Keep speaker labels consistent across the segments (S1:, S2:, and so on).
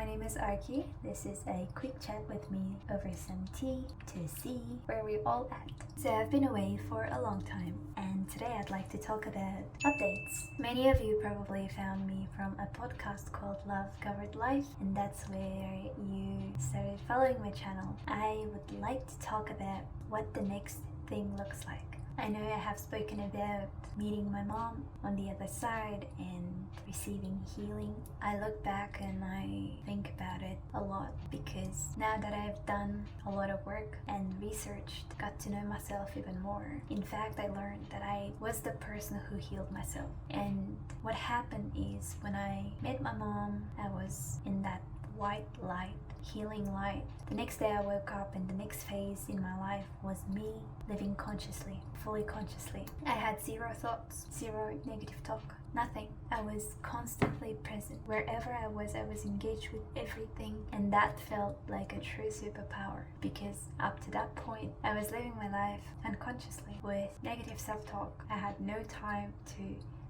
S1: my name is Arki. This is a quick chat with me over some tea to see where we're all at. So I've been away for a long time, and today I'd like to talk about updates. Many of you probably found me from a podcast called Love Covered Life, and that's where you started following my channel. I would like to talk about what the next thing looks like. I know I have spoken about meeting my mom on the other side and receiving healing. I look back and I think about it a lot because now that I've done a lot of work and researched, got to know myself even more. In fact, I learned that I was the person who healed myself. And what happened is when I met my mom, I was in that white light, healing light. The next day I woke up and the next phase in my life was me living consciously, fully consciously. I had zero thoughts, zero negative talk, nothing. I was constantly present. Wherever I was engaged with everything, and that felt like a true superpower because up to that point I was living my life unconsciously with negative self-talk. I had no time to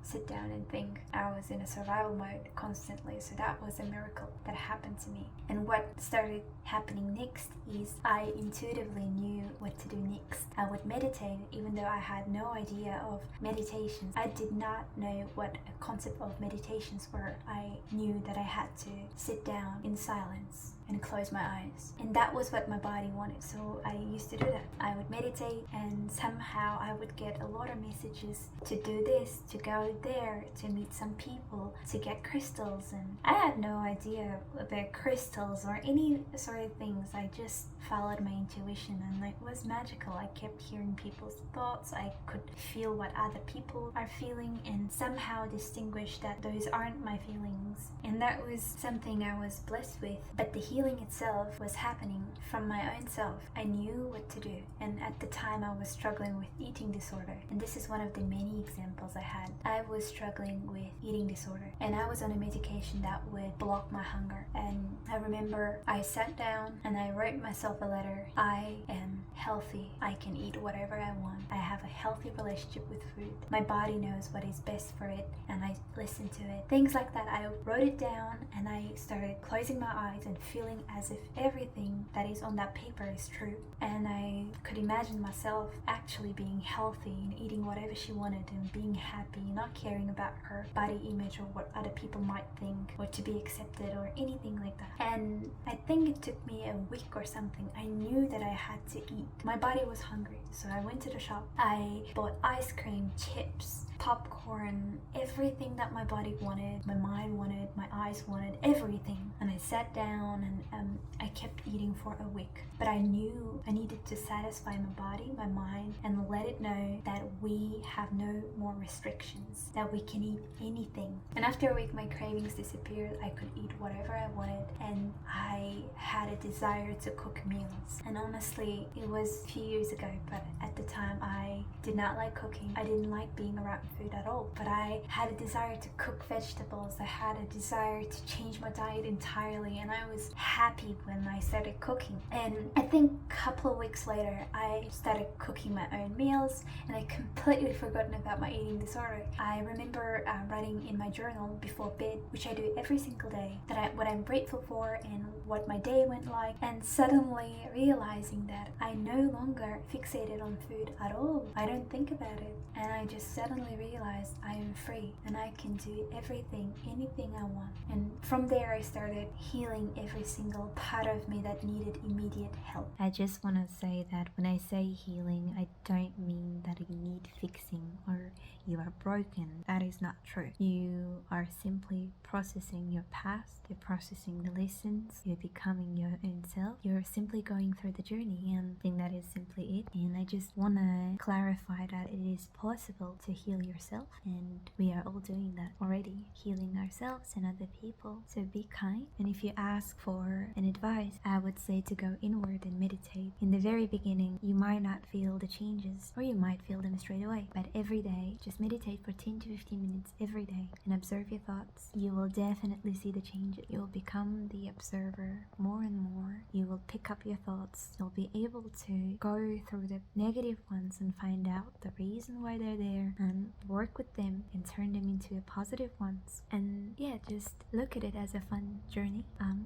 S1: sit down and think. I was in a survival mode constantly, so that was a miracle that happened to me. And what started happening next is I intuitively knew what to do next. I would meditate even though I had no idea of meditations. I did not know what a concept of meditations were. I knew that I had to sit down in silence and close my eyes, and that was what my body wanted, so I used to do that. I would meditate and somehow I would get a lot of messages to do this, to go there, to meet some people, to get crystals, and I had no idea about crystals or any sort of things. I just followed my intuition and it was magical. I kept hearing people's thoughts. I could feel what other people are feeling and somehow distinguish that those aren't my feelings, and that was something I was blessed with. But the healing itself was happening from my own self. I knew what to do, and at the time I was struggling with eating disorder, and this is one of the many examples I had. I was struggling with eating disorder and I was on a medication that would block my hunger, and I remember I sat down and I wrote myself a letter. I am healthy. I can eat whatever I want. I have a healthy relationship with food. My body knows what is best for it and I listen to it. Things like that. I wrote it down and I started closing my eyes and feeling as if everything that is on that paper is true. And I could imagine myself actually being healthy and eating whatever she wanted and being happy, not caring about her body image or what other people might think or to be accepted or anything like that. And I think it took me a week or something. I knew that I had to eat. My body was hungry, so I went to the shop. I bought ice cream, chips, popcorn, everything that my body wanted, my mind wanted, my eyes wanted, everything. And I sat down and I kept eating for a week. But I knew I needed to satisfy my body, my mind, and let it know that we have no more restrictions, that we can eat anything. And after a week my cravings disappeared. I could eat whatever I wanted and I had a desire to cook meals. And honestly, it was a few years ago, but at the time I did not like cooking. I didn't like being around food at all, but I had a desire to cook vegetables. I had a desire to change my diet entirely, and I was happy when I started cooking. And I think a couple of weeks later I started cooking my own meals and I completely forgotten about my eating disorder. I remember writing in my journal before bed, which I do every single day, that what I'm grateful for and what my day went like, and suddenly realizing that I no longer fixated on food at all. I don't think about it, and I just suddenly realized I am free and I can do everything, anything I want. And from there I started healing every single part of me that needed immediate help.
S2: I just want to say that when I say healing, I don't mean that you need fixing or you are broken. That is not true. You are simply processing your past, you're processing the lessons, you're becoming your own self, you're simply going through the journey, and I think that is simply it. And I just want to clarify that it is possible to heal yourself, and we are all doing that already, healing ourselves and other people. So be kind, and if you ask for an advice, I would say to go inward and meditate. In the very beginning, you might not feel the changes, or you might feel them straight away, but every day, just meditate for 10 to 15 minutes every day and observe your thoughts. You will definitely see the changes. You will become the observer more and more. You will pick up your thoughts. You'll be able to go through the negative ones and find out the reason why they're there and work with them and turn them into positive ones. And yeah, just look at it as a fun journey.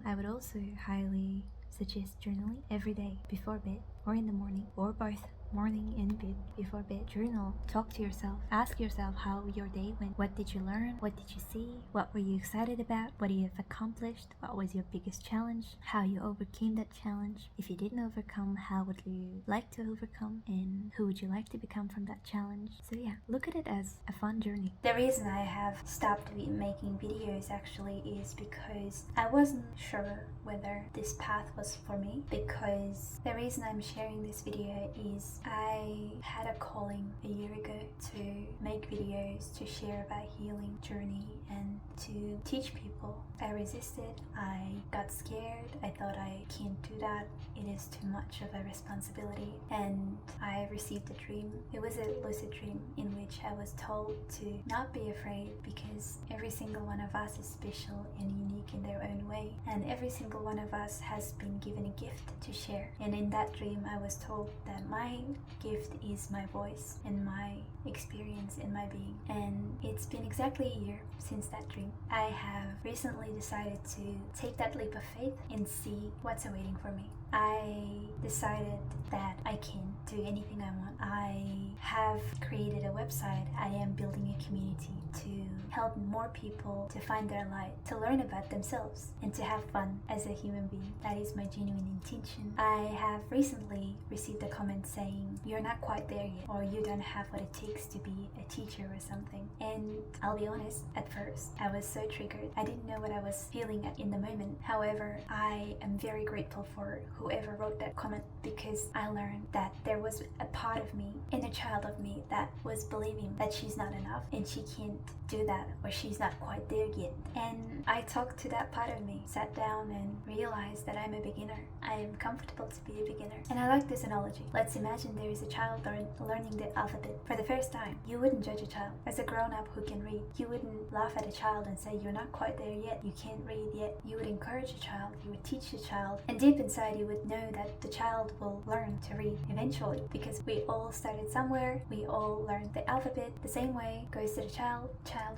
S2: I would also highly suggest journaling every day before bed or in the morning or both. Morning and bed before bed. Journal. Talk to yourself. Ask yourself how your day went. What did you learn? What did you see? What were you excited about? What you have accomplished? What was your biggest challenge? How you overcame that challenge? If you didn't overcome, how would you like to overcome? And who would you like to become from that challenge? So yeah, look at it as a fun journey.
S1: The reason I have stopped making videos actually is because I wasn't sure whether this path was for me, because the reason I'm sharing this video is I had a calling a year ago to make videos to share about healing journey and to teach people. I resisted, I got scared, I thought I can't do that, it is too much of a responsibility, and I received a dream. It was a lucid dream in which I was told to not be afraid, because every single one of us is special and unique in their own way, and every single one of us has been given a gift to share. And in that dream I was told that my gift is my voice and my experience in my being. And it's been exactly a year since that dream. I have recently decided to take that leap of faith and see what's awaiting for me. I decided that I can do anything I want. I have created a website. I am building a community to help more people to find their light, to learn about themselves, and to have fun as a human being. That is my genuine intention. I have recently received a comment saying, "You're not quite there yet," or "You don't have what it takes to be a teacher," or something. And I'll be honest, at first I was so triggered. I didn't know what I was feeling at in the moment. However, I am very grateful for whoever wrote that comment, because I learned that there was a part of me, inner child of me, that was believing that she's not enough and she can't do that, or she's not quite there yet. And I talked to that part of me, sat down and realized that I'm a beginner. I am comfortable to be a beginner. And I like this analogy. Let's imagine there is a child learning the alphabet for the first time. You wouldn't judge a child. As a grown-up who can read, you wouldn't laugh at a child and say, "You're not quite there yet, you can't read yet." You would encourage a child, you would teach a child, and deep inside you would know that the child will learn to read eventually, because we all started somewhere. We all learned the alphabet the same way. Goes to the child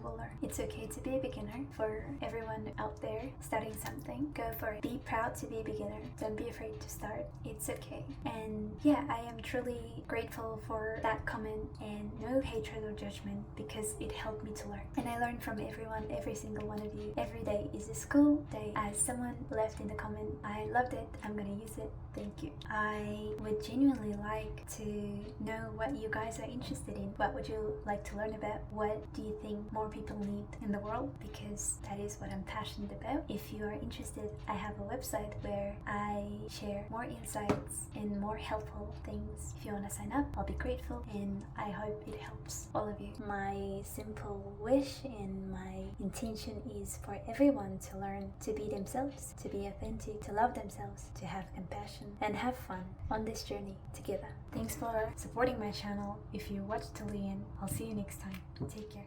S1: will learn. It's okay to be a beginner. For everyone out there starting something, go for it. Be proud to be a beginner. Don't be afraid to start. It's okay. And yeah, I am truly grateful for that comment, and no hatred or judgment, because it helped me to learn. And I learned from everyone, every single one of you. Every day is a school day. As someone left in the comment, "I loved it, I'm gonna use it. Thank you." I would genuinely like to know what you guys are interested in. What would you like to learn about? What do you think more people need in the world? Because that is what I'm passionate about. If you are interested, I have a website where I share more insights and more helpful things. If you want to sign up, I'll be grateful, and I hope it helps all of you. My simple wish and my intention is for everyone to learn to be themselves, to be authentic, to love themselves, to have compassion, and have fun on this journey together. Thanks for supporting my channel. If you watched till the end, I'll see you next time. Take care.